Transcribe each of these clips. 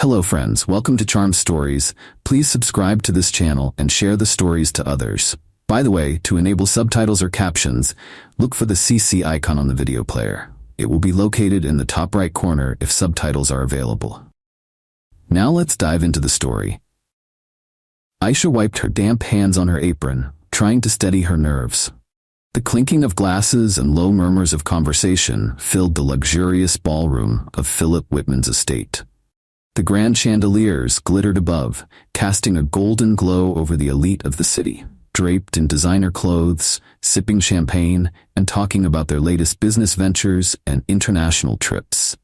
Hello friends, welcome to Charm Stories. Please subscribe to this channel and share the stories to others. By the way, to enable subtitles or captions, look for the CC icon on the video player. It will be located in the top right corner if subtitles are available. Now let's dive into the story. Aisha wiped her damp hands on her apron, trying to steady her nerves. The clinking of glasses and low murmurs of conversation filled the luxurious ballroom of Philip Whitman's estate. The grand chandeliers glittered above, casting a golden glow over the elite of the city, draped in designer clothes, sipping champagne, and talking about their latest business ventures and international trips.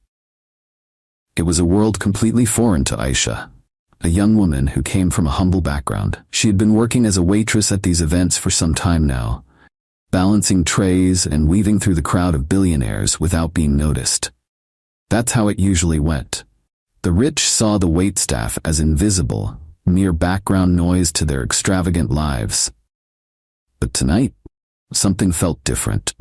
It was a world completely foreign to Aisha, a young woman who came from a humble background. She had been working as a waitress at these events for some time now, balancing trays and weaving through the crowd of billionaires without being noticed. That's how it usually went. The rich saw the waitstaff as invisible, mere background noise to their extravagant lives. But tonight, something felt different.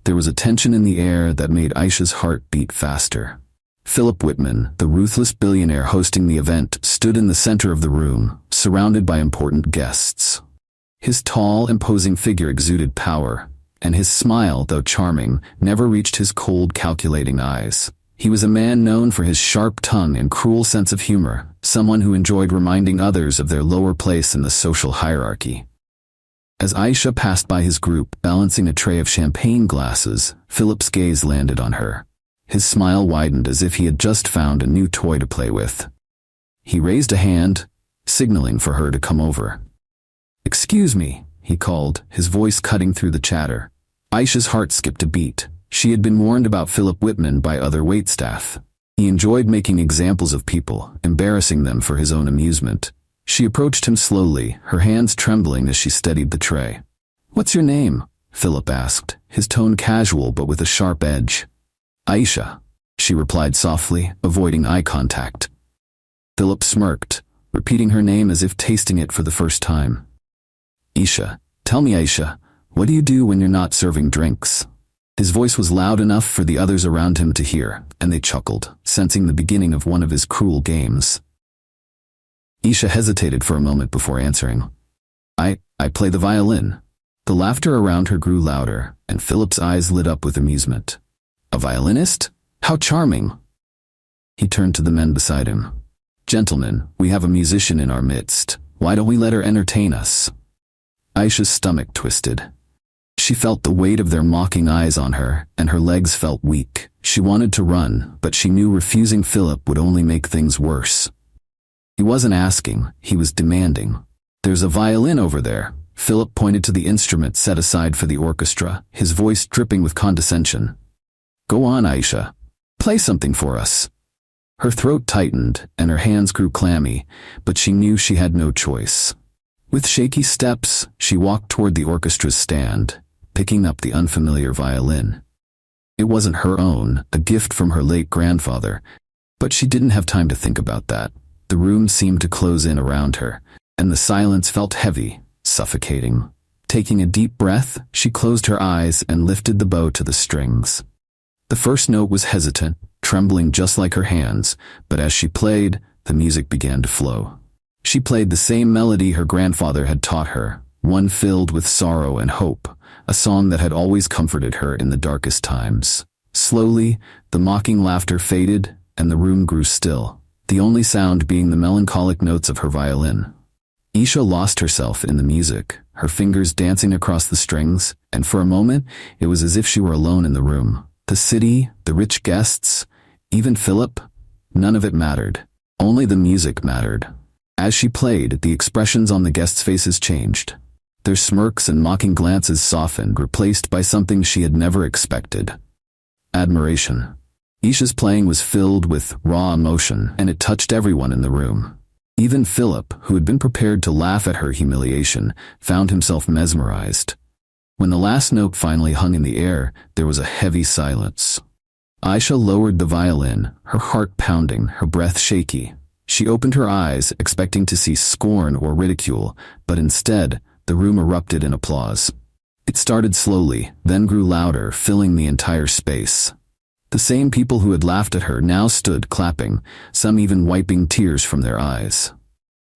There was a tension in the air that made Aisha's heart beat faster. Philip Whitman, the ruthless billionaire hosting the event, stood in the center of the room, surrounded by important guests. His tall, imposing figure exuded power, and his smile, though charming, never reached his cold, calculating eyes. He was a man known for his sharp tongue and cruel sense of humor, someone who enjoyed reminding others of their lower place in the social hierarchy. As Aisha passed by his group, balancing a tray of champagne glasses, Philip's gaze landed on her. His smile widened as if he had just found a new toy to play with. He raised a hand, signaling for her to come over. "Excuse me," he called, his voice cutting through the chatter. Aisha's heart skipped a beat. She had been warned about Philip Whitman by other waitstaff. He enjoyed making examples of people, embarrassing them for his own amusement. She approached him slowly, her hands trembling as she steadied the tray. "What's your name?" Philip asked, his tone casual but with a sharp edge. "Aisha," she replied softly, avoiding eye contact. Philip smirked, repeating her name as if tasting it for the first time. "Aisha, tell me Aisha, what do you do when you're not serving drinks?" His voice was loud enough for the others around him to hear, and they chuckled, sensing the beginning of one of his cruel games. Aisha hesitated for a moment before answering. I play the violin." The laughter around her grew louder, and Philip's eyes lit up with amusement. "A violinist? How charming!" He turned to the men beside him. "Gentlemen, we have a musician in our midst. Why don't we let her entertain us?" Aisha's stomach twisted. She felt the weight of their mocking eyes on her, and her legs felt weak. She wanted to run, but she knew refusing Philip would only make things worse. He wasn't asking, he was demanding. "There's a violin over there." Philip pointed to the instrument set aside for the orchestra, his voice dripping with condescension. "Go on, Aisha. Play something for us." Her throat tightened, and her hands grew clammy, but she knew she had no choice. With shaky steps, she walked toward the orchestra's stand, picking up the unfamiliar violin. It wasn't her own, a gift from her late grandfather, but she didn't have time to think about that. The room seemed to close in around her, and the silence felt heavy, suffocating. Taking a deep breath, she closed her eyes and lifted the bow to the strings. The first note was hesitant, trembling just like her hands, but as she played, the music began to flow. She played the same melody her grandfather had taught her, one filled with sorrow and hope, a song that had always comforted her in the darkest times. Slowly, the mocking laughter faded, and the room grew still, the only sound being the melancholic notes of her violin. Aisha lost herself in the music, her fingers dancing across the strings, and for a moment, it was as if she were alone in the room. The city, the rich guests, even Philip, none of it mattered. Only the music mattered. As she played, the expressions on the guests' faces changed. Their smirks and mocking glances softened, replaced by something she had never expected. Admiration. Aisha's playing was filled with raw emotion, and it touched everyone in the room. Even Philip, who had been prepared to laugh at her humiliation, found himself mesmerized. When the last note finally hung in the air, there was a heavy silence. Aisha lowered the violin, her heart pounding, her breath shaky. She opened her eyes, expecting to see scorn or ridicule, but instead, the room erupted in applause. It started slowly, then grew louder, filling the entire space. The same people who had laughed at her now stood clapping, some even wiping tears from their eyes.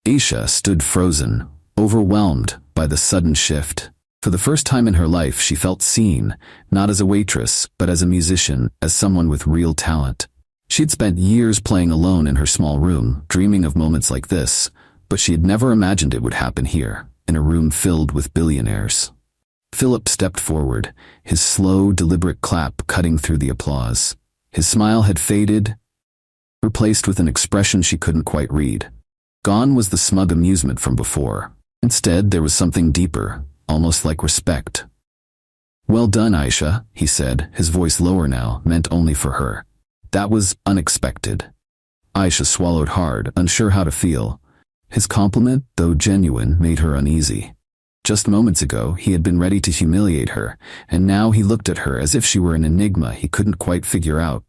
Aisha stood frozen, overwhelmed by the sudden shift. For the first time in her life she felt seen, not as a waitress, but as a musician, as someone with real talent. She'd spent years playing alone in her small room, dreaming of moments like this, but she had never imagined it would happen here, in a room filled with billionaires. Philip stepped forward, his slow, deliberate clap cutting through the applause. His smile had faded, replaced with an expression she couldn't quite read. Gone was the smug amusement from before. Instead, there was something deeper, almost like respect. "Well done, Aisha," he said, his voice lower now, meant only for her. "That was unexpected." Aisha swallowed hard, unsure how to feel. His compliment, though genuine, made her uneasy. Just moments ago, he had been ready to humiliate her, and now he looked at her as if she were an enigma he couldn't quite figure out.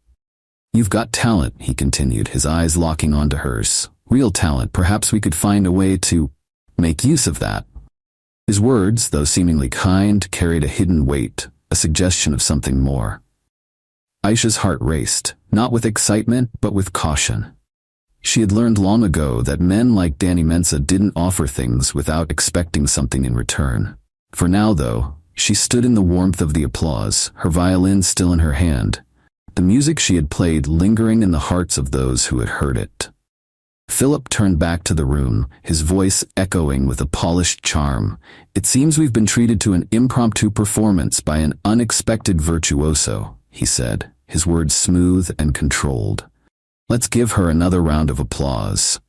"You've got talent," he continued, his eyes locking onto hers. "Real talent. Perhaps we could find a way to make use of that." His words, though seemingly kind, carried a hidden weight, a suggestion of something more. Aisha's heart raced, not with excitement, but with caution. She had learned long ago that men like Danny Mensah didn't offer things without expecting something in return. For now, though, she stood in the warmth of the applause, her violin still in her hand, the music she had played lingering in the hearts of those who had heard it. Philip turned back to the room, his voice echoing with a polished charm. "It seems we've been treated to an impromptu performance by an unexpected virtuoso," he said, his words smooth and controlled. "Let's give her another round of applause."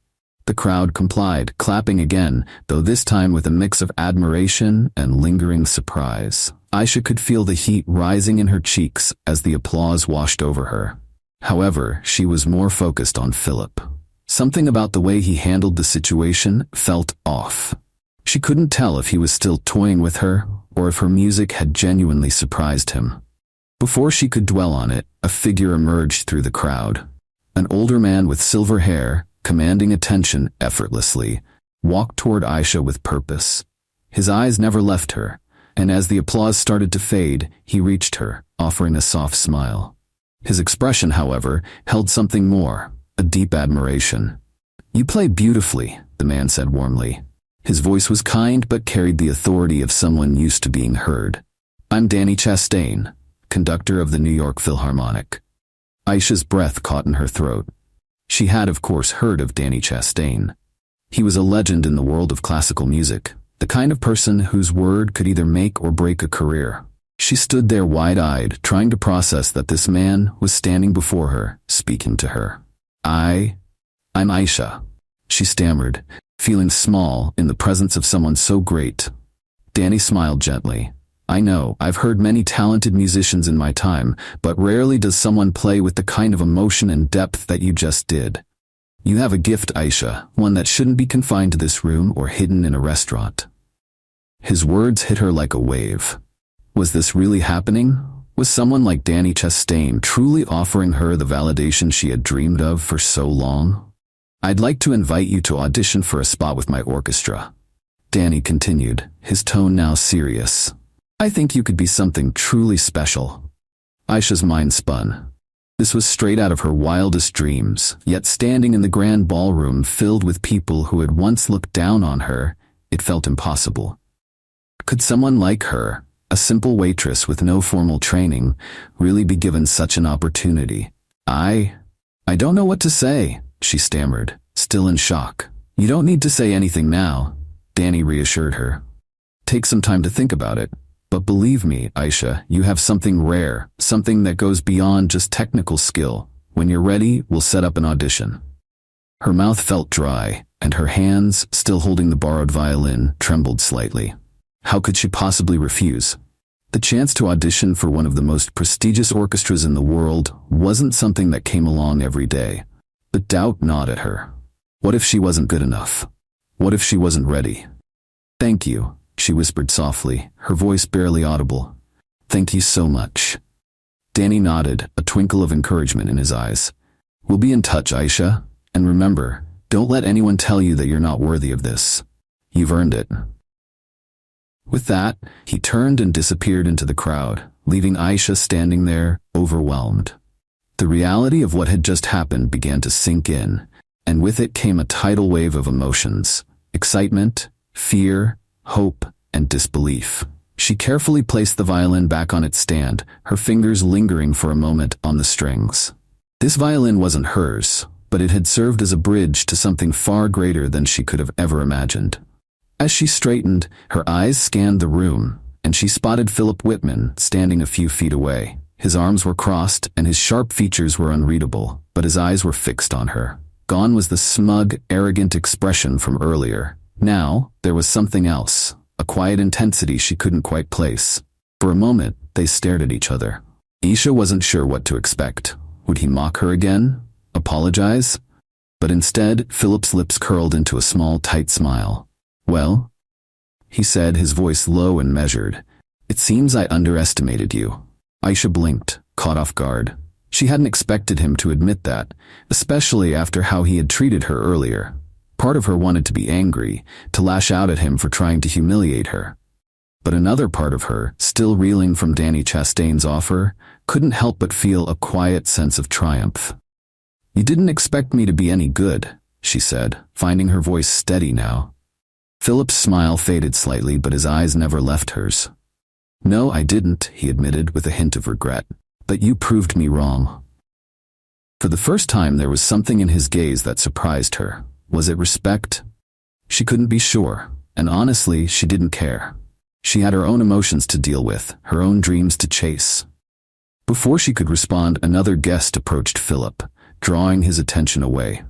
The crowd complied, clapping again, though this time with a mix of admiration and lingering surprise. Aisha could feel the heat rising in her cheeks as the applause washed over her. However, she was more focused on Philip. Something about the way he handled the situation felt off. She couldn't tell if he was still toying with her, or if her music had genuinely surprised him. Before she could dwell on it, a figure emerged through the crowd. An older man with silver hair, commanding attention effortlessly, walked toward Aisha with purpose. His eyes never left her, and as the applause started to fade, he reached her, offering a soft smile. His expression, however, held something more, a deep admiration. "You play beautifully," the man said warmly. His voice was kind but carried the authority of someone used to being heard. "I'm Danny Chastain, conductor of the New York Philharmonic." Aisha's breath caught in her throat. She had, of course, heard of Danny Chastain. He was a legend in the world of classical music, the kind of person whose word could either make or break a career. She stood there wide-eyed, trying to process that this man was standing before her, speaking to her. I'm Aisha," she stammered, feeling small in the presence of someone so great. Danny smiled gently. "I know, I've heard many talented musicians in my time, but rarely does someone play with the kind of emotion and depth that you just did. You have a gift, Aisha, one that shouldn't be confined to this room or hidden in a restaurant." His words hit her like a wave. Was this really happening? Was someone like Danny Chastain truly offering her the validation she had dreamed of for so long? "I'd like to invite you to audition for a spot with my orchestra," Danny continued, his tone now serious. "I think you could be something truly special." Aisha's mind spun. This was straight out of her wildest dreams, yet standing in the grand ballroom filled with people who had once looked down on her, it felt impossible. Could someone like her, a simple waitress with no formal training, really be given such an opportunity? I don't know what to say," she stammered, still in shock. "You don't need to say anything now," Danny reassured her. "Take some time to think about it. But believe me, Aisha, you have something rare, something that goes beyond just technical skill. When you're ready, we'll set up an audition." Her mouth felt dry, and her hands, still holding the borrowed violin, trembled slightly. How could she possibly refuse? The chance to audition for one of the most prestigious orchestras in the world wasn't something that came along every day. But doubt gnawed at her. What if she wasn't good enough? What if she wasn't ready? "Thank you," she whispered softly, her voice barely audible. "Thank you so much." Danny nodded, a twinkle of encouragement in his eyes. "We'll be in touch, Aisha. And remember, don't let anyone tell you that you're not worthy of this. You've earned it." With that, he turned and disappeared into the crowd, leaving Aisha standing there, overwhelmed. The reality of what had just happened began to sink in, and with it came a tidal wave of emotions: excitement, fear, hope, and disbelief. She carefully placed the violin back on its stand, her fingers lingering for a moment on the strings. This violin wasn't hers, but it had served as a bridge to something far greater than she could have ever imagined. As she straightened, her eyes scanned the room, and she spotted Philip Whitman standing a few feet away. His arms were crossed, and his sharp features were unreadable, but his eyes were fixed on her. Gone was the smug, arrogant expression from earlier. Now, there was something else, a quiet intensity she couldn't quite place. For a moment, they stared at each other. Isha wasn't sure what to expect. Would he mock her again? Apologize? But instead, Philip's lips curled into a small, tight smile. "Well?" he said, his voice low and measured. "It seems I underestimated you." Aisha blinked, caught off guard. She hadn't expected him to admit that, especially after how he had treated her earlier. Part of her wanted to be angry, to lash out at him for trying to humiliate her. But another part of her, still reeling from Danny Chastain's offer, couldn't help but feel a quiet sense of triumph. "You didn't expect me to be any good," she said, finding her voice steady now. Philip's smile faded slightly, but his eyes never left hers. "No, I didn't," he admitted with a hint of regret. "But you proved me wrong." For the first time, there was something in his gaze that surprised her. Was it respect? She couldn't be sure, and honestly, she didn't care. She had her own emotions to deal with, her own dreams to chase. Before she could respond, another guest approached Philip, drawing his attention away.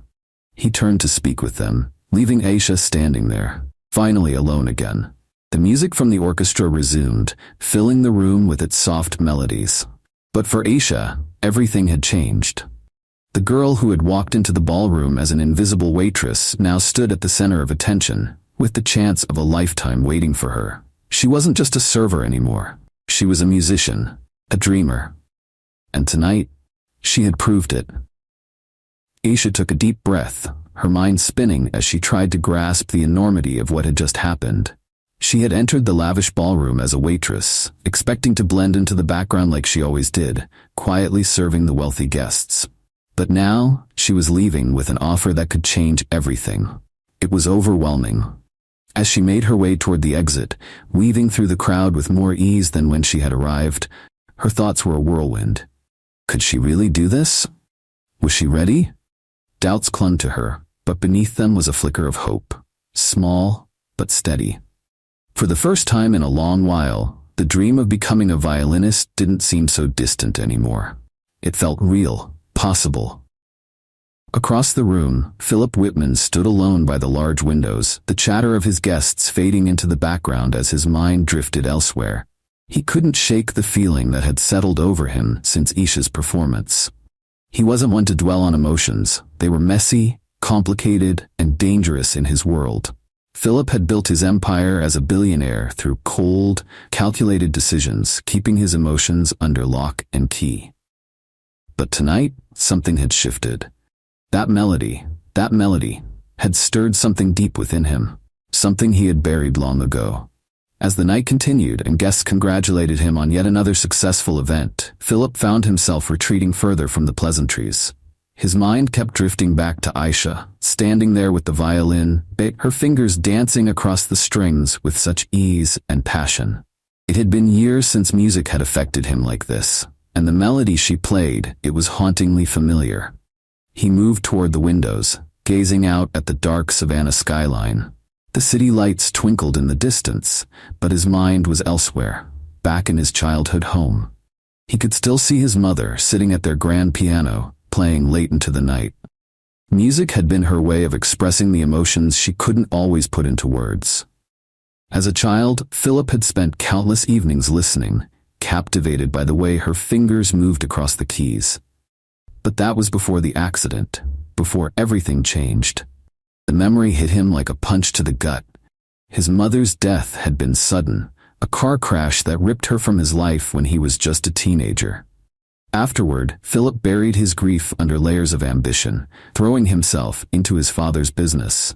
He turned to speak with them, leaving Aisha standing there, finally alone again. The music from the orchestra resumed, filling the room with its soft melodies. But for Aisha, everything had changed. The girl who had walked into the ballroom as an invisible waitress now stood at the center of attention, with the chance of a lifetime waiting for her. She wasn't just a server anymore. She was a musician, a dreamer. And tonight, she had proved it. Aisha took a deep breath, her mind spinning as she tried to grasp the enormity of what had just happened. She had entered the lavish ballroom as a waitress, expecting to blend into the background like she always did, quietly serving the wealthy guests. But now, she was leaving with an offer that could change everything. It was overwhelming. As she made her way toward the exit, weaving through the crowd with more ease than when she had arrived, her thoughts were a whirlwind. Could she really do this? Was she ready? Doubts clung to her, but beneath them was a flicker of hope, small but steady. For the first time in a long while, the dream of becoming a violinist didn't seem so distant anymore. It felt real, possible. Across the room, Philip Whitman stood alone by the large windows, the chatter of his guests fading into the background as his mind drifted elsewhere. He couldn't shake the feeling that had settled over him since Isha's performance. He wasn't one to dwell on emotions. They were messy, complicated, and dangerous in his world. Philip had built his empire as a billionaire through cold, calculated decisions, keeping his emotions under lock and key. But tonight, something had shifted. That melody, had stirred something deep within him, something he had buried long ago. As the night continued and guests congratulated him on yet another successful event, Philip found himself retreating further from the pleasantries. His mind kept drifting back to Aisha, standing there with the violin, her fingers dancing across the strings with such ease and passion. It had been years since music had affected him like this, and the melody she played, it was hauntingly familiar. He moved toward the windows, gazing out at the dark Savannah skyline. The city lights twinkled in the distance, but his mind was elsewhere, back in his childhood home. He could still see his mother sitting at their grand piano, playing late into the night. Music had been her way of expressing the emotions she couldn't always put into words. As a child, Philip had spent countless evenings listening, captivated by the way her fingers moved across the keys. But that was before the accident, before everything changed. The memory hit him like a punch to the gut. His mother's death had been sudden, a car crash that ripped her from his life when he was just a teenager. Afterward, Philip buried his grief under layers of ambition, throwing himself into his father's business.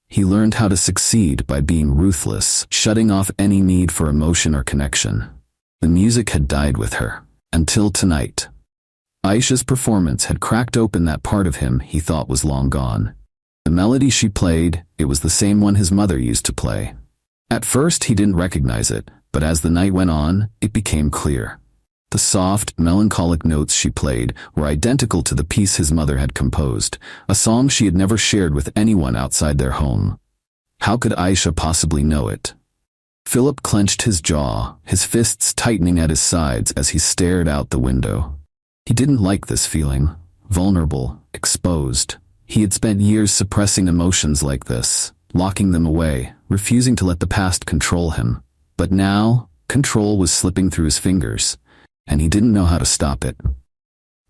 He learned how to succeed by being ruthless, shutting off any need for emotion or connection. The music had died with her, until tonight. Aisha's performance had cracked open that part of him he thought was long gone. The melody she played, it was the same one his mother used to play. At first he didn't recognize it, but as the night went on, it became clear. The soft, melancholic notes she played were identical to the piece his mother had composed, a song she had never shared with anyone outside their home. How could Aisha possibly know it? Philip clenched his jaw, his fists tightening at his sides as he stared out the window. He didn't like this feeling. Vulnerable, exposed. He had spent years suppressing emotions like this, locking them away, refusing to let the past control him. But now, control was slipping through his fingers, and he didn't know how to stop it.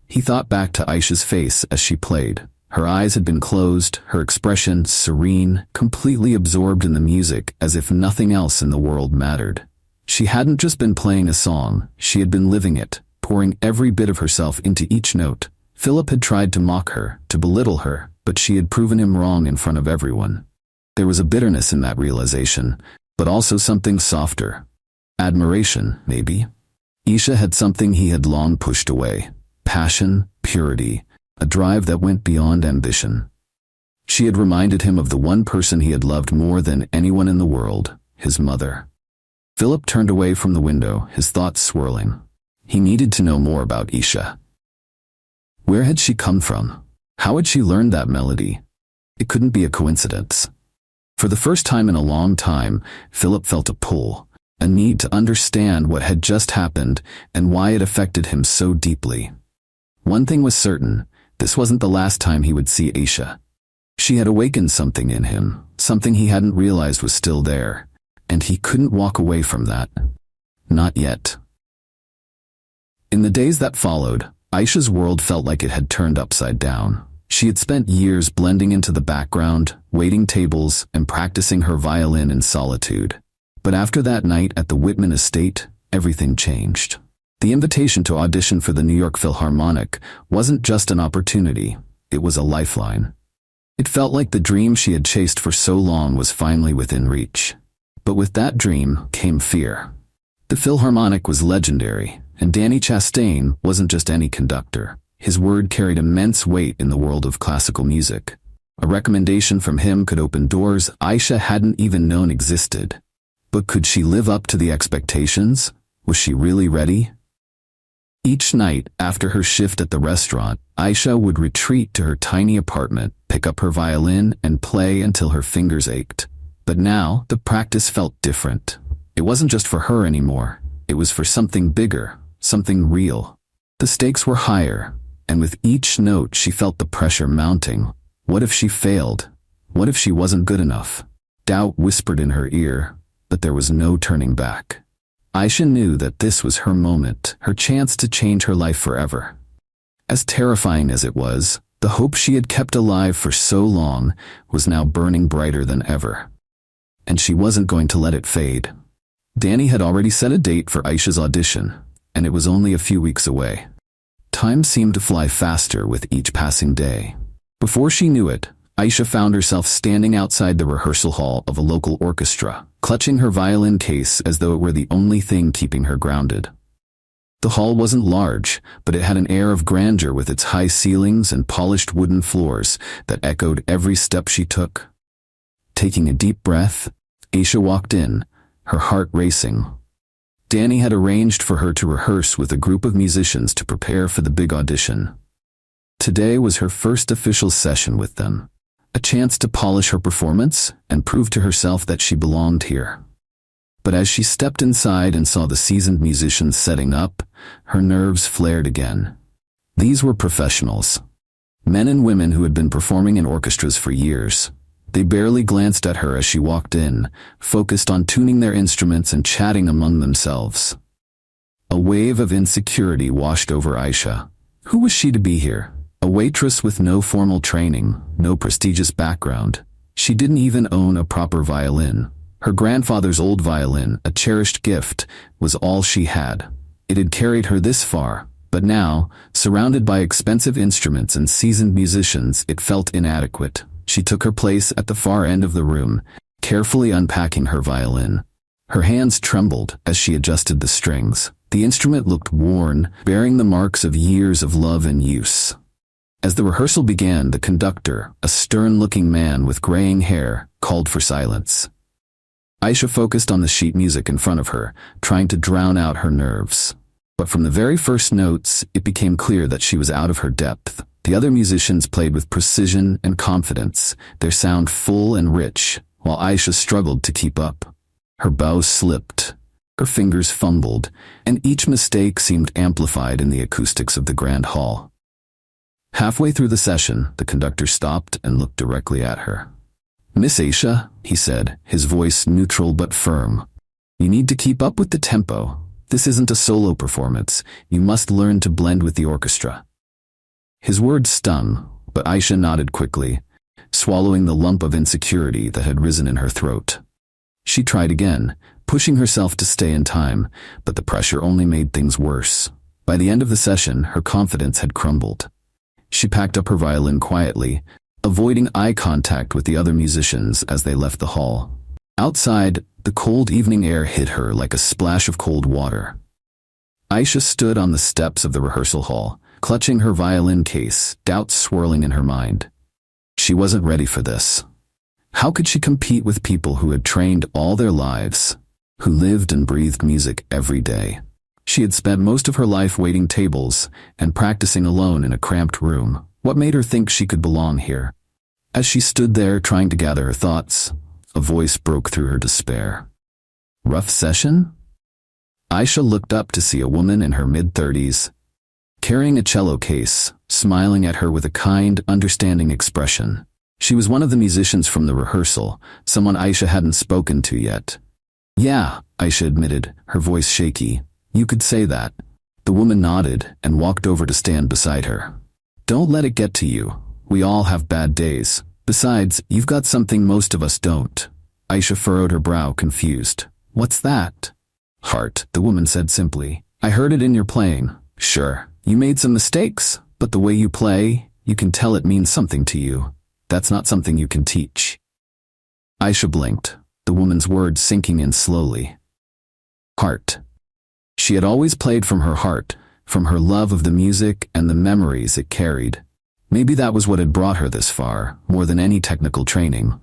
He thought back to Aisha's face as she played. Her eyes had been closed, her expression serene, completely absorbed in the music as if nothing else in the world mattered. She hadn't just been playing a song, she had been living it, pouring every bit of herself into each note. Philip had tried to mock her, to belittle her, but she had proven him wrong in front of everyone. There was a bitterness in that realization, but also something softer. Admiration, maybe. Aisha had something he had long pushed away. Passion, purity, a drive that went beyond ambition. She had reminded him of the one person he had loved more than anyone in the world, his mother. Philip turned away from the window, his thoughts swirling. He needed to know more about Aisha. Where had she come from? How had she learned that melody? It couldn't be a coincidence. For the first time in a long time, Philip felt a pull, a need to understand what had just happened and why it affected him so deeply. One thing was certain, this wasn't the last time he would see Aisha. She had awakened something in him, something he hadn't realized was still there, and he couldn't walk away from that. Not yet. In the days that followed, Aisha's world felt like it had turned upside down. She had spent years blending into the background, waiting tables, and practicing her violin in solitude. But after that night at the Whitman estate, everything changed. The invitation to audition for the New York Philharmonic wasn't just an opportunity, it was a lifeline. It felt like the dream she had chased for so long was finally within reach. But with that dream came fear. The Philharmonic was legendary, and Danny Chastain wasn't just any conductor. His word carried immense weight in the world of classical music. A recommendation from him could open doors Aisha hadn't even known existed. But could she live up to the expectations? Was she really ready? Each night, after her shift at the restaurant, Aisha would retreat to her tiny apartment, pick up her violin, and play until her fingers ached. But now, the practice felt different. It wasn't just for her anymore. It was for something bigger, something real. The stakes were higher, and with each note she felt the pressure mounting. What if she failed? What if she wasn't good enough? Doubt whispered in her ear, but there was no turning back. Aisha knew that this was her moment, her chance to change her life forever. As terrifying as it was, the hope she had kept alive for so long was now burning brighter than ever. And she wasn't going to let it fade. Danny had already set a date for Aisha's audition, and it was only a few weeks away. Time seemed to fly faster with each passing day. Before she knew it, Aisha found herself standing outside the rehearsal hall of a local orchestra, clutching her violin case as though it were the only thing keeping her grounded. The hall wasn't large, but it had an air of grandeur with its high ceilings and polished wooden floors that echoed every step she took. Taking a deep breath, Aisha walked in, her heart racing. Danny had arranged for her to rehearse with a group of musicians to prepare for the big audition. Today was her first official session with them. A chance to polish her performance and prove to herself that she belonged here. But as she stepped inside and saw the seasoned musicians setting up, her nerves flared again. These were professionals. Men and women who had been performing in orchestras for years. They barely glanced at her as she walked in, focused on tuning their instruments and chatting among themselves. A wave of insecurity washed over Aisha. Who was she to be here? A waitress with no formal training, no prestigious background. She didn't even own a proper violin. Her grandfather's old violin, a cherished gift, was all she had. It had carried her this far, but now, surrounded by expensive instruments and seasoned musicians, it felt inadequate. She took her place at the far end of the room, carefully unpacking her violin. Her hands trembled as she adjusted the strings. The instrument looked worn, bearing the marks of years of love and use. As the rehearsal began, the conductor, a stern-looking man with graying hair, called for silence. Aisha focused on the sheet music in front of her, trying to drown out her nerves. But from the very first notes, it became clear that she was out of her depth. The other musicians played with precision and confidence, their sound full and rich, while Aisha struggled to keep up. Her bow slipped, her fingers fumbled, and each mistake seemed amplified in the acoustics of the grand hall. Halfway through the session, the conductor stopped and looked directly at her. "Miss Aisha," he said, his voice neutral but firm, "you need to keep up with the tempo. This isn't a solo performance. You must learn to blend with the orchestra." His words stung, but Aisha nodded quickly, swallowing the lump of insecurity that had risen in her throat. She tried again, pushing herself to stay in time, but the pressure only made things worse. By the end of the session, her confidence had crumbled. She packed up her violin quietly, avoiding eye contact with the other musicians as they left the hall. Outside, the cold evening air hit her like a splash of cold water. Aisha stood on the steps of the rehearsal hall, clutching her violin case, doubts swirling in her mind. She wasn't ready for this. How could she compete with people who had trained all their lives, who lived and breathed music every day? She had spent most of her life waiting tables and practicing alone in a cramped room. What made her think she could belong here? As she stood there trying to gather her thoughts, a voice broke through her despair. "Rough session?" Aisha looked up to see a woman in her mid-30s, carrying a cello case, smiling at her with a kind, understanding expression. She was one of the musicians from the rehearsal, someone Aisha hadn't spoken to yet. "Yeah," Aisha admitted, her voice shaky. "You could say that." The woman nodded and walked over to stand beside her. "Don't let it get to you. We all have bad days. Besides, you've got something most of us don't." Aisha furrowed her brow, confused. "What's that?" "Heart," the woman said simply. "I heard it in your playing. Sure, you made some mistakes, but the way you play, you can tell it means something to you. That's not something you can teach." Aisha blinked, the woman's words sinking in slowly. Heart. She had always played from her heart, from her love of the music and the memories it carried. Maybe that was what had brought her this far, more than any technical training.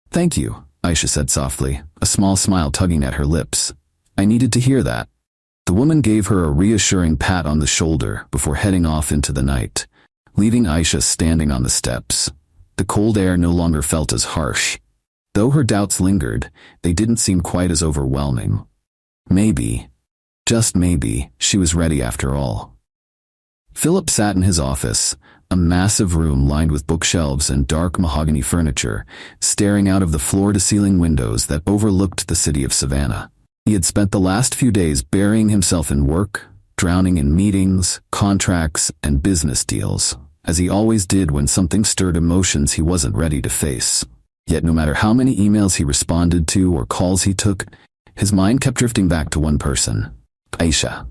"Thank you," Aisha said softly, a small smile tugging at her lips. "I needed to hear that." The woman gave her a reassuring pat on the shoulder before heading off into the night, leaving Aisha standing on the steps. The cold air no longer felt as harsh. Though her doubts lingered, they didn't seem quite as overwhelming. Maybe, just maybe, she was ready after all. Philip sat in his office, a massive room lined with bookshelves and dark mahogany furniture, staring out of the floor-to-ceiling windows that overlooked the city of Savannah. He had spent the last few days burying himself in work, drowning in meetings, contracts, and business deals, as he always did when something stirred emotions he wasn't ready to face. Yet no matter how many emails he responded to or calls he took, his mind kept drifting back to one person: Aisha.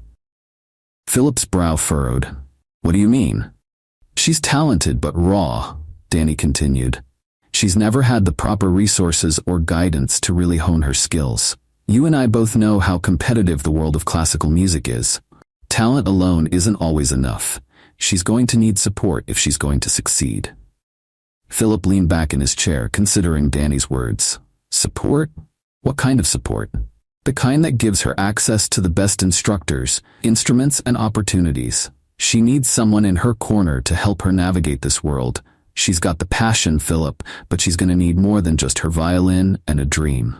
Philip's brow furrowed. "What do you mean?" "She's talented but raw," Danny continued. "She's never had the proper resources or guidance to really hone her skills. You and I both know how competitive the world of classical music is. Talent alone isn't always enough. She's going to need support if she's going to succeed." Philip leaned back in his chair, considering Danny's words. Support? What kind of support? The kind that gives her access to the best instructors, instruments, and opportunities. She needs someone in her corner to help her navigate this world. She's got the passion, Philip, but she's going to need more than just her violin and a dream.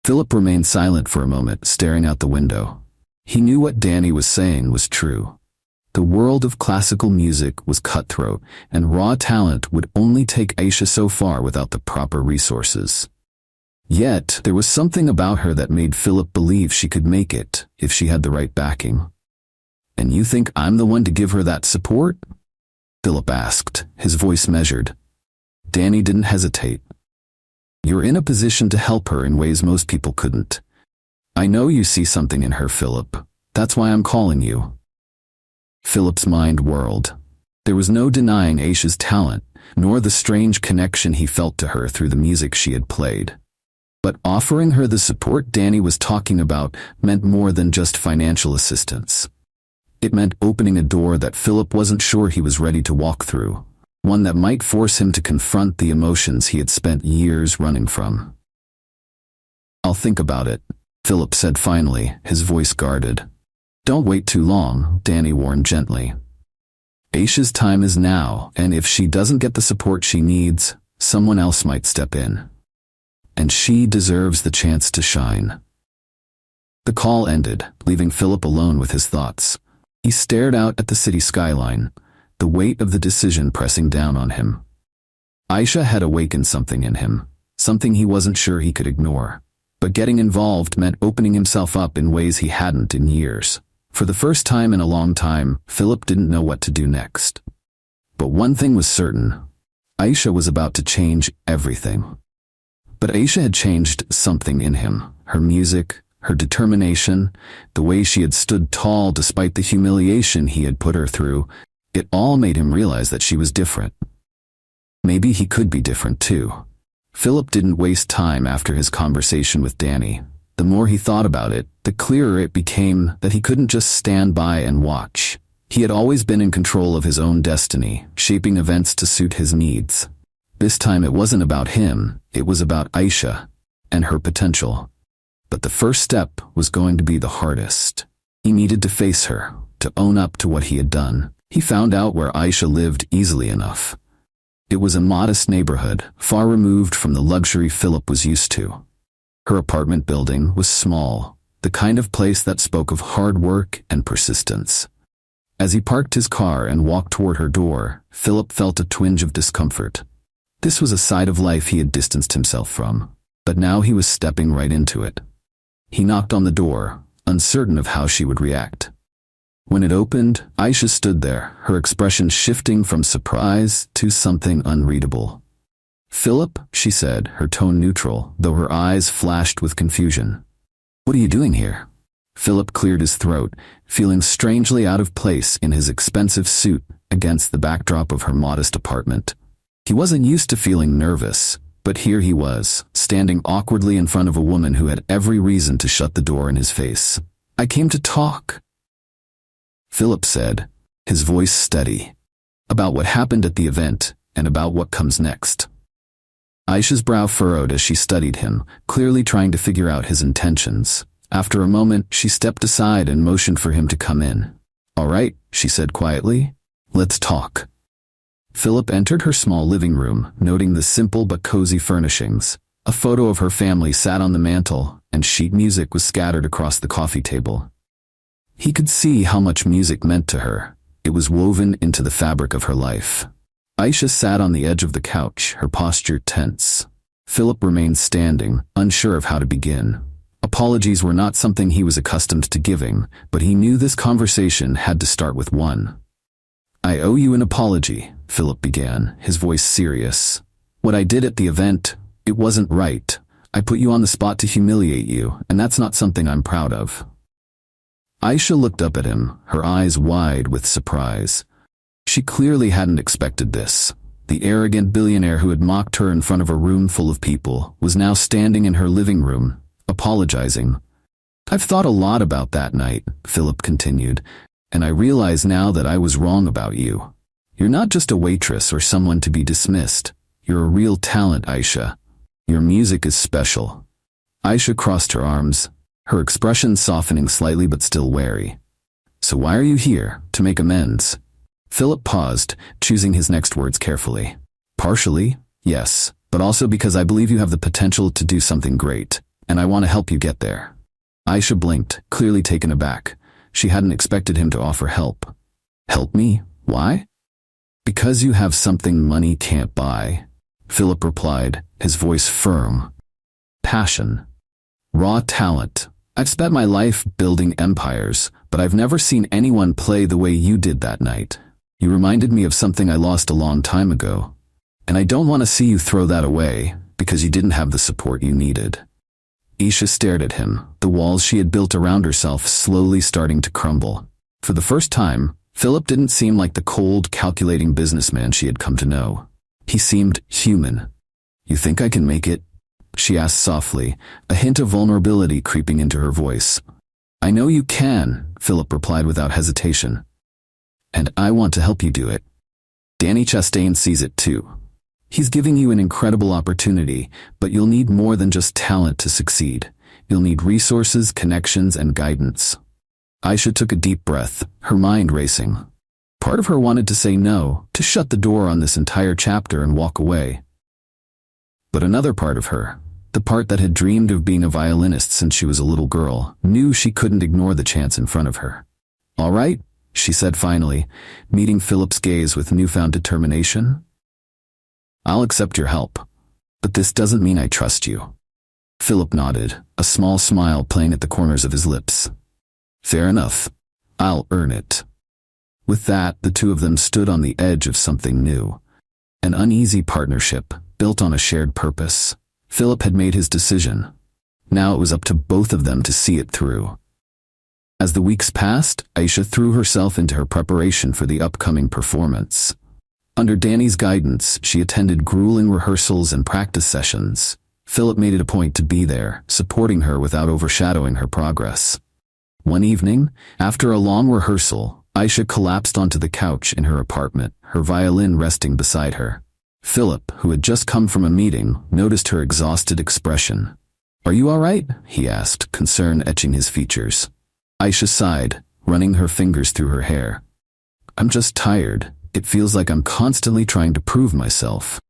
Philip remained silent for a moment, staring out the window. He knew what Danny was saying was true. The world of classical music was cutthroat, and raw talent would only take Aisha so far without the proper resources. Yet, there was something about her that made Philip believe she could make it if she had the right backing. "And you think I'm the one to give her that support?" Philip asked, his voice measured. Danny didn't hesitate. "You're in a position to help her in ways most people couldn't. I know you see something in her, Philip. That's why I'm calling you." Philip's mind whirled. There was no denying Aisha's talent, nor the strange connection he felt to her through the music she had played. But offering her the support Danny was talking about meant more than just financial assistance. It meant opening a door that Philip wasn't sure he was ready to walk through, one that might force him to confront the emotions he had spent years running from. "I'll think about it," Philip said finally, his voice guarded. "Don't wait too long," Danny warned gently. "Aisha's time is now, and if she doesn't get the support she needs, someone else might step in. And she deserves the chance to shine." The call ended, leaving Philip alone with his thoughts. He stared out at the city skyline, the weight of the decision pressing down on him. Aisha had awakened something in him, something he wasn't sure he could ignore. But getting involved meant opening himself up in ways he hadn't in years. For the first time in a long time, Philip didn't know what to do next. But one thing was certain. Aisha was about to change everything. But Aisha had changed something in him. Her music, her determination, the way she had stood tall despite the humiliation he had put her through, it all made him realize that she was different. Maybe he could be different too. Philip didn't waste time after his conversation with Danny. The more he thought about it, the clearer it became that he couldn't just stand by and watch. He had always been in control of his own destiny, shaping events to suit his needs. This time it wasn't about him, it was about Aisha and her potential. But the first step was going to be the hardest. He needed to face her, to own up to what he had done. He found out where Aisha lived easily enough. It was a modest neighborhood, far removed from the luxury Philip was used to. Her apartment building was small, the kind of place that spoke of hard work and persistence. As he parked his car and walked toward her door, Philip felt a twinge of discomfort. This was a side of life he had distanced himself from, but now he was stepping right into it. He knocked on the door, uncertain of how she would react. When it opened, Aisha stood there, her expression shifting from surprise to something unreadable. "Philip," she said, her tone neutral, though her eyes flashed with confusion. "What are you doing here?" Philip cleared his throat, feeling strangely out of place in his expensive suit against the backdrop of her modest apartment. He wasn't used to feeling nervous, but here he was, standing awkwardly in front of a woman who had every reason to shut the door in his face. "I came to talk," Philip said, his voice steady, "about what happened at the event and about what comes next." Aisha's brow furrowed as she studied him, clearly trying to figure out his intentions. After a moment, she stepped aside and motioned for him to come in. "All right," she said quietly, "let's talk." Philip entered her small living room, noting the simple but cozy furnishings. A photo of her family sat on the mantel, and sheet music was scattered across the coffee table. He could see how much music meant to her. It was woven into the fabric of her life. Aisha sat on the edge of the couch, her posture tense. Philip remained standing, unsure of how to begin. Apologies were not something he was accustomed to giving, but he knew this conversation had to start with one. "I owe you an apology," Philip began, his voice serious. "What I did at the event, it wasn't right. I put you on the spot to humiliate you, and that's not something I'm proud of." Aisha looked up at him, her eyes wide with surprise. She clearly hadn't expected this. The arrogant billionaire who had mocked her in front of a room full of people was now standing in her living room, apologizing. "I've thought a lot about that night," Philip continued, "and I realize now that I was wrong about you. You're not just a waitress or someone to be dismissed. You're a real talent, Aisha. Your music is special." Aisha crossed her arms, her expression softening slightly but still wary. "So why are you here? To make amends?" Philip paused, choosing his next words carefully. "Partially, yes, but also because I believe you have the potential to do something great, and I want to help you get there." Aisha blinked, clearly taken aback. She hadn't expected him to offer help. "Help me? Why?" "Because you have something money can't buy," Philip replied, his voice firm. "Passion. Raw talent. I've spent my life building empires, but I've never seen anyone play the way you did that night. You reminded me of something I lost a long time ago, and I don't want to see you throw that away because you didn't have the support you needed." Aisha stared at him, the walls she had built around herself slowly starting to crumble. For the first time, Philip didn't seem like the cold, calculating businessman she had come to know. He seemed human. "You think I can make it?" she asked softly, a hint of vulnerability creeping into her voice. I know you can, Philip replied without hesitation. And I want to help you do it. Danny Chastain sees it too. He's giving you an incredible opportunity, but you'll need more than just talent to succeed. You'll need resources, connections, and guidance. Aisha took a deep breath, her mind racing. Part of her wanted to say no, to shut the door on this entire chapter and walk away. But another part of her, the part that had dreamed of being a violinist since she was a little girl, knew she couldn't ignore the chance in front of her. All right, she said finally, meeting Philip's gaze with newfound determination. I'll accept your help, but this doesn't mean I trust you. Philip nodded, a small smile playing at the corners of his lips. Fair enough. I'll earn it. With that, the two of them stood on the edge of something new. An uneasy partnership, built on a shared purpose. Philip had made his decision. Now it was up to both of them to see it through. As the weeks passed, Aisha threw herself into her preparation for the upcoming performance. Under Danny's guidance, she attended grueling rehearsals and practice sessions. Philip made it a point to be there, supporting her without overshadowing her progress. One evening, after a long rehearsal, Aisha collapsed onto the couch in her apartment, her violin resting beside her. Philip, who had just come from a meeting, noticed her exhausted expression. Are you all right? He asked, concern etching his features. Aisha sighed, running her fingers through her hair. I'm just tired. It feels like I'm constantly trying to prove myself.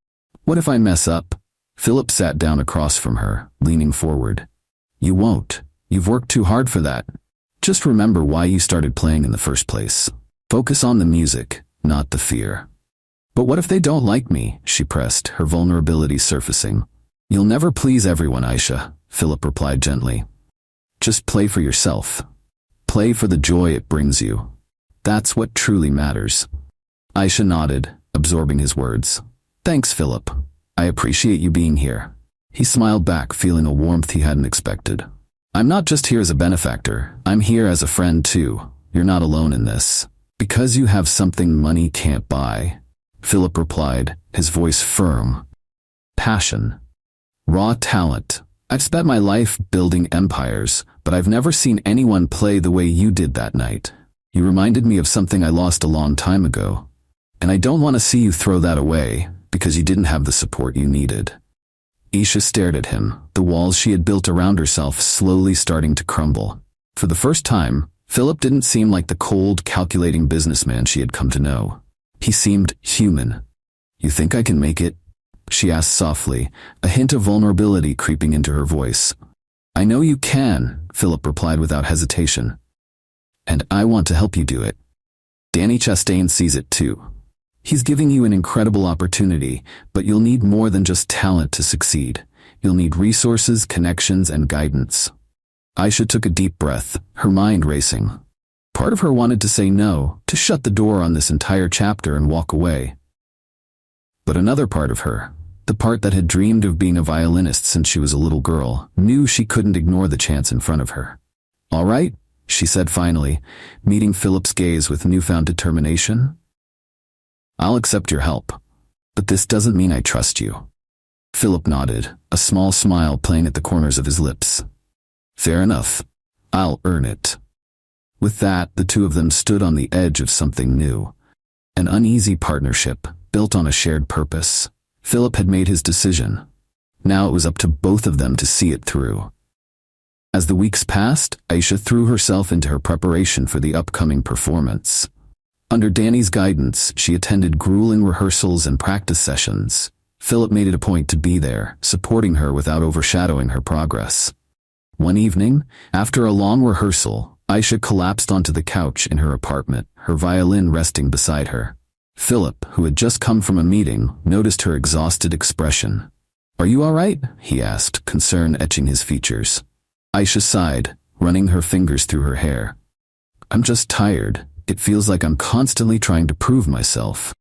What if I mess up? Philip sat down across from her, leaning forward. You won't. You've worked too hard for that. Just remember why you started playing in the first place. Focus on the music, not the fear. But what if they don't like me? She pressed, her vulnerability surfacing. You'll never please everyone, Aisha, Philip replied gently. Just play for yourself. Play for the joy it brings you. That's what truly matters. Aisha nodded, absorbing his words. Thanks, Philip. I appreciate you being here. He smiled back, feeling a warmth he hadn't expected. I'm not just here as a benefactor. I'm here as a friend too. You're not alone in this. Because you have something money can't buy. Philip replied, his voice firm. Passion. Raw talent. I've spent my life building empires, but I've never seen anyone play the way you did that night. You reminded me of something I lost a long time ago. And I don't want to see you throw that away, because you didn't have the support you needed. Aisha stared at him, the walls she had built around herself slowly starting to crumble. For the first time, Philip didn't seem like the cold, calculating businessman she had come to know. He seemed human. You think I can make it? She asked softly, a hint of vulnerability creeping into her voice. I know you can, Philip replied without hesitation. And I want to help you do it. Danny Chastain sees it too. He's giving you an incredible opportunity, but you'll need more than just talent to succeed. You'll need resources, connections, and guidance. Aisha took a deep breath, her mind racing. Part of her wanted to say no, to shut the door on this entire chapter and walk away. But another part of her, the part that had dreamed of being a violinist since she was a little girl, knew she couldn't ignore the chance in front of her. All right, she said finally, meeting Philip's gaze with newfound determination. I'll accept your help, but this doesn't mean I trust you. Philip nodded, a small smile playing at the corners of his lips. Fair enough. I'll earn it. With that, the two of them stood on the edge of something new. An uneasy partnership, built on a shared purpose. Philip had made his decision. Now it was up to both of them to see it through. As the weeks passed, Aisha threw herself into her preparation for the upcoming performance. Under Danny's guidance, she attended grueling rehearsals and practice sessions. Philip made it a point to be there, supporting her without overshadowing her progress. One evening, after a long rehearsal, Aisha collapsed onto the couch in her apartment, her violin resting beside her. Philip, who had just come from a meeting, noticed her exhausted expression. Are you all right? He asked, concern etching his features. Aisha sighed, running her fingers through her hair. I'm just tired. It feels like I'm constantly trying to prove myself.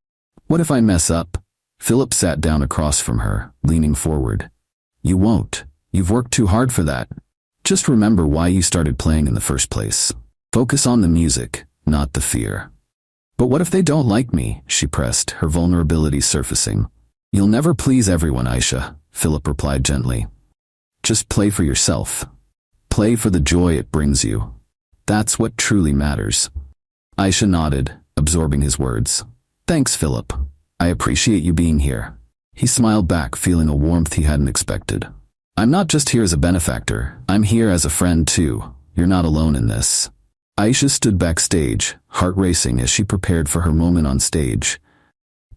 What if I mess up? Philip sat down across from her, leaning forward. You won't. You've worked too hard for that. Just remember why you started playing in the first place. Focus on the music, not the fear. But what if they don't like me? She pressed, her vulnerability surfacing. You'll never please everyone, Aisha, Philip replied gently. Just play for yourself. Play for the joy it brings you. That's what truly matters. Aisha nodded, absorbing his words. Thanks, Philip. I appreciate you being here. He smiled back, feeling a warmth he hadn't expected. I'm not just here as a benefactor, I'm here as a friend too. You're not alone in this. Aisha stood backstage, heart racing as she prepared for her moment on stage.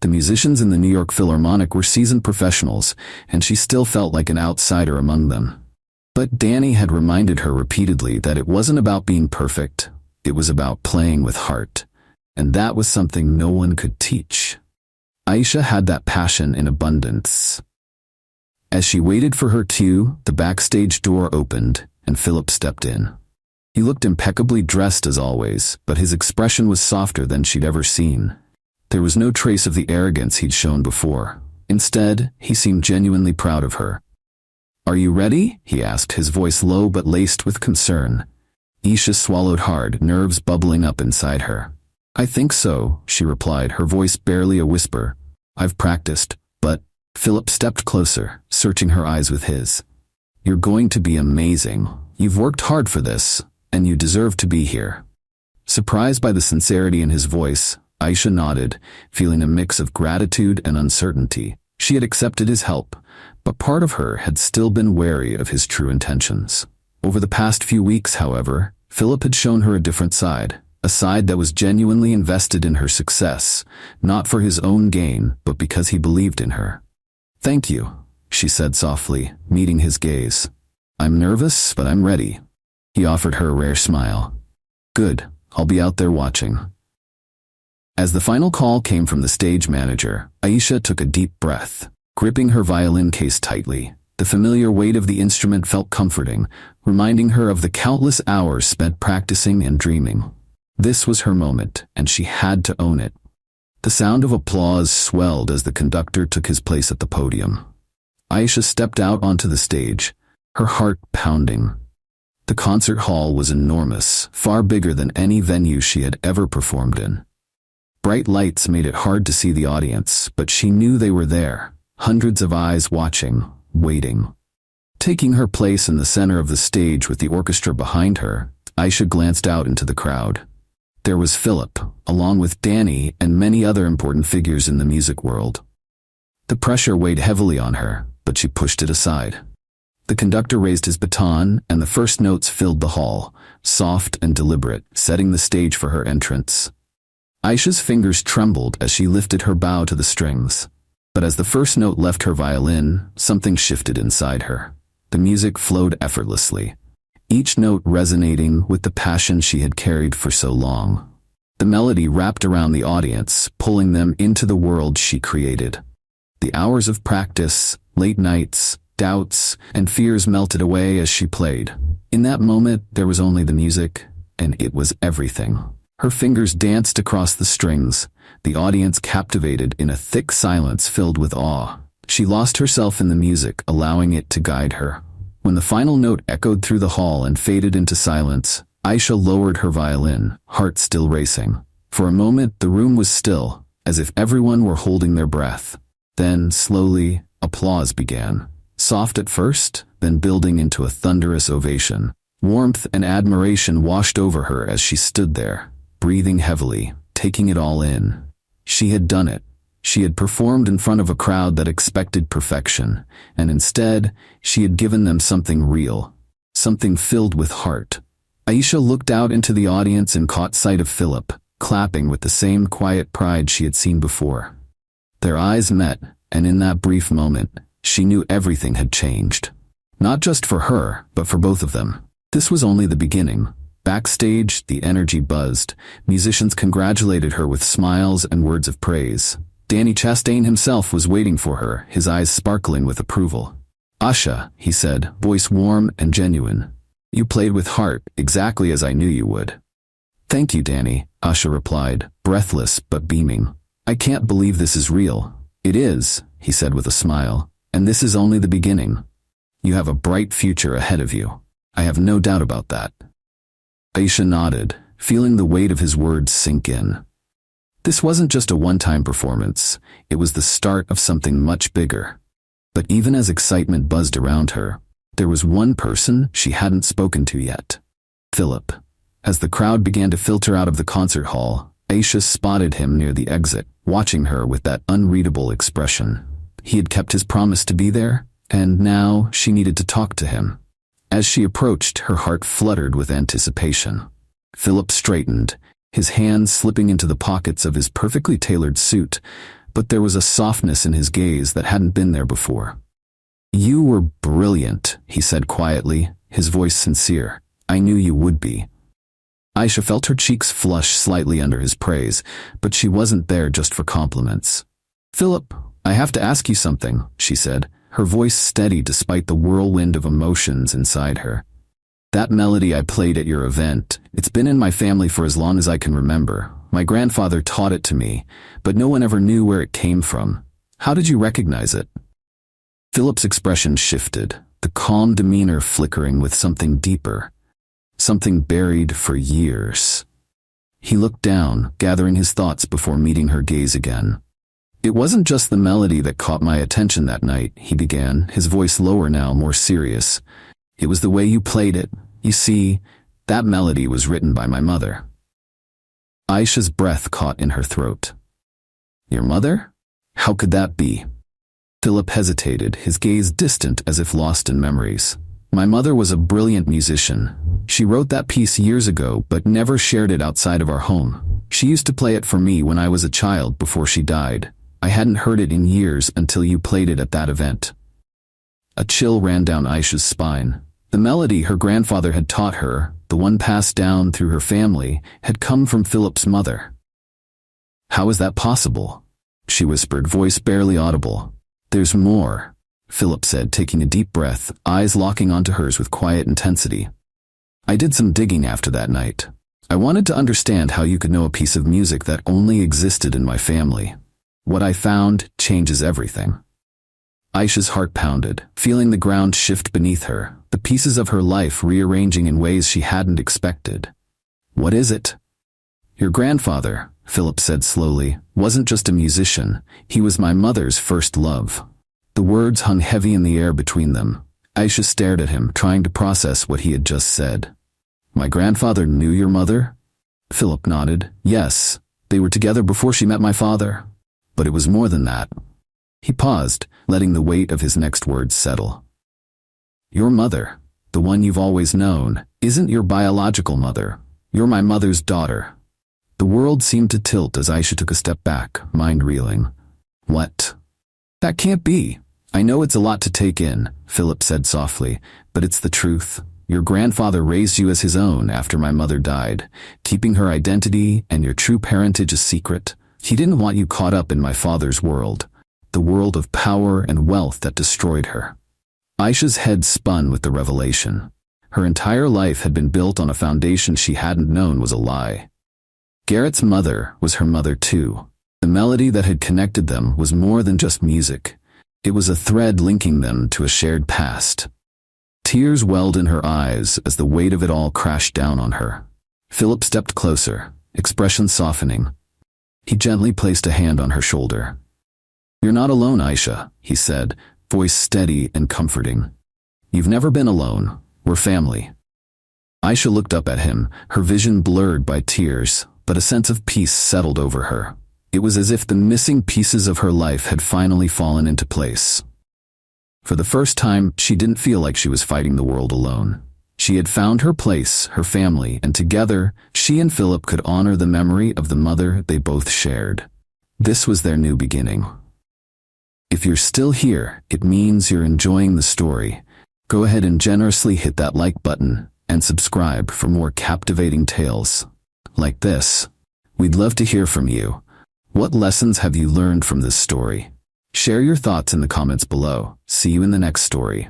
The musicians in the New York Philharmonic were seasoned professionals, and she still felt like an outsider among them. But Danny had reminded her repeatedly that it wasn't about being perfect, it was about playing with heart, and that was something no one could teach. Aisha had that passion in abundance. As she waited for her cue, the backstage door opened, and Philip stepped in. He looked impeccably dressed as always, but his expression was softer than she'd ever seen. There was no trace of the arrogance he'd shown before. Instead, he seemed genuinely proud of her. Are you ready? He asked, his voice low but laced with concern. Aisha swallowed hard, nerves bubbling up inside her. I think so, she replied, her voice barely a whisper. I've practiced, but… Philip stepped closer, searching her eyes with his. You're going to be amazing. You've worked hard for this, and you deserve to be here. Surprised by the sincerity in his voice, Aisha nodded, feeling a mix of gratitude and uncertainty. She had accepted his help, but part of her had still been wary of his true intentions. Over the past few weeks, however, Philip had shown her a different side, a side that was genuinely invested in her success, not for his own gain, but because he believed in her. Thank you, she said softly, meeting his gaze. I'm nervous, but I'm ready. He offered her a rare smile. Good, I'll be out there watching. As the final call came from the stage manager, Aisha took a deep breath, gripping her violin case tightly. The familiar weight of the instrument felt comforting, reminding her of the countless hours spent practicing and dreaming. This was her moment, and she had to own it. The sound of applause swelled as the conductor took his place at the podium. Aisha stepped out onto the stage, her heart pounding. The concert hall was enormous, far bigger than any venue she had ever performed in. Bright lights made it hard to see the audience, but she knew they were there, hundreds of eyes watching, waiting. Taking her place in the center of the stage with the orchestra behind her, Aisha glanced out into the crowd. There was Philip, along with Danny and many other important figures in the music world. The pressure weighed heavily on her, but she pushed it aside. The conductor raised his baton, and the first notes filled the hall, soft and deliberate, setting the stage for her entrance. Aisha's fingers trembled as she lifted her bow to the strings. But as the first note left her violin, something shifted inside her. The music flowed effortlessly, each note resonating with the passion she had carried for so long. The melody wrapped around the audience, pulling them into the world she created. The hours of practice, late nights, doubts, and fears melted away as she played. In that moment, there was only the music, and it was everything. Her fingers danced across the strings, the audience captivated in a thick silence filled with awe. She lost herself in the music, allowing it to guide her. When the final note echoed through the hall and faded into silence, Aisha lowered her violin, heart still racing. For a moment, the room was still, as if everyone were holding their breath. Then, slowly, applause began. Soft at first, then building into a thunderous ovation. Warmth and admiration washed over her as she stood there, breathing heavily, taking it all in. She had done it. She had performed in front of a crowd that expected perfection, and instead, she had given them something real, something filled with heart. Aisha looked out into the audience and caught sight of Philip, clapping with the same quiet pride she had seen before. Their eyes met, and in that brief moment, she knew everything had changed. Not just for her, but for both of them. This was only the beginning. Backstage, the energy buzzed. Musicians congratulated her with smiles and words of praise. Danny Chastain himself was waiting for her, his eyes sparkling with approval. Aisha, he said, voice warm and genuine. You played with heart, exactly as I knew you would. Thank you, Danny, Aisha replied, breathless but beaming. I can't believe this is real. It is, he said with a smile, and this is only the beginning. You have a bright future ahead of you. I have no doubt about that. Aisha nodded, feeling the weight of his words sink in. This wasn't just a one-time performance, it was the start of something much bigger. But even as excitement buzzed around her, there was one person she hadn't spoken to yet. Philip. As the crowd began to filter out of the concert hall, Aisha spotted him near the exit, watching her with that unreadable expression. He had kept his promise to be there, and now she needed to talk to him. As she approached, her heart fluttered with anticipation. Philip straightened, his hands slipping into the pockets of his perfectly tailored suit, but there was a softness in his gaze that hadn't been there before. "You were brilliant," he said quietly, his voice sincere. "I knew you would be." Aisha felt her cheeks flush slightly under his praise, but she wasn't there just for compliments. "Philip, I have to ask you something," she said, her voice steady despite the whirlwind of emotions inside her. "That melody I played at your event, it's been in my family for as long as I can remember. My grandfather taught it to me, but no one ever knew where it came from. How did you recognize it?" Philip's expression shifted, the calm demeanor flickering with something deeper, something buried for years. He looked down, gathering his thoughts before meeting her gaze again. "It wasn't just the melody that caught my attention that night," he began, his voice lower now, more serious. "It was the way you played it. You see, that melody was written by my mother." Aisha's breath caught in her throat. "Your mother? How could that be?" Philip hesitated, his gaze distant as if lost in memories. "My mother was a brilliant musician. She wrote that piece years ago but never shared it outside of our home. She used to play it for me when I was a child before she died. I hadn't heard it in years until you played it at that event." A chill ran down Aisha's spine. The melody her grandfather had taught her, the one passed down through her family, had come from Philip's mother. "How is that possible?" she whispered, voice barely audible. "There's more," Philip said, taking a deep breath, eyes locking onto hers with quiet intensity. "I did some digging after that night. I wanted to understand how you could know a piece of music that only existed in my family. What I found changes everything." Aisha's heart pounded, feeling the ground shift beneath her, the pieces of her life rearranging in ways she hadn't expected. "What is it?" "Your grandfather," Philip said slowly, "wasn't just a musician. He was my mother's first love." The words hung heavy in the air between them. Aisha stared at him, trying to process what he had just said. "My grandfather knew your mother?" Philip nodded. "Yes, they were together before she met my father. But it was more than that." He paused, letting the weight of his next words settle. "Your mother, the one you've always known, isn't your biological mother. You're my mother's daughter." The world seemed to tilt as Aisha took a step back, mind reeling. "What? That can't be." "I know it's a lot to take in," Philip said softly, "but it's the truth. Your grandfather raised you as his own after my mother died, keeping her identity and your true parentage a secret. He didn't want you caught up in my father's world, the world of power and wealth that destroyed her." Aisha's head spun with the revelation. Her entire life had been built on a foundation she hadn't known was a lie. Garrett's mother was her mother too. The melody that had connected them was more than just music. It was a thread linking them to a shared past. Tears welled in her eyes as the weight of it all crashed down on her. Philip stepped closer, expression softening. He gently placed a hand on her shoulder. "You're not alone, Aisha," he said, voice steady and comforting. "You've never been alone. We're family." Aisha looked up at him, her vision blurred by tears, but a sense of peace settled over her. It was as if the missing pieces of her life had finally fallen into place. For the first time, she didn't feel like she was fighting the world alone. She had found her place, her family, and together, she and Philip could honor the memory of the mother they both shared. This was their new beginning. If you're still here, it means you're enjoying the story. Go ahead and generously hit that like button and subscribe for more captivating tales like this. We'd love to hear from you. What lessons have you learned from this story? Share your thoughts in the comments below. See you in the next story.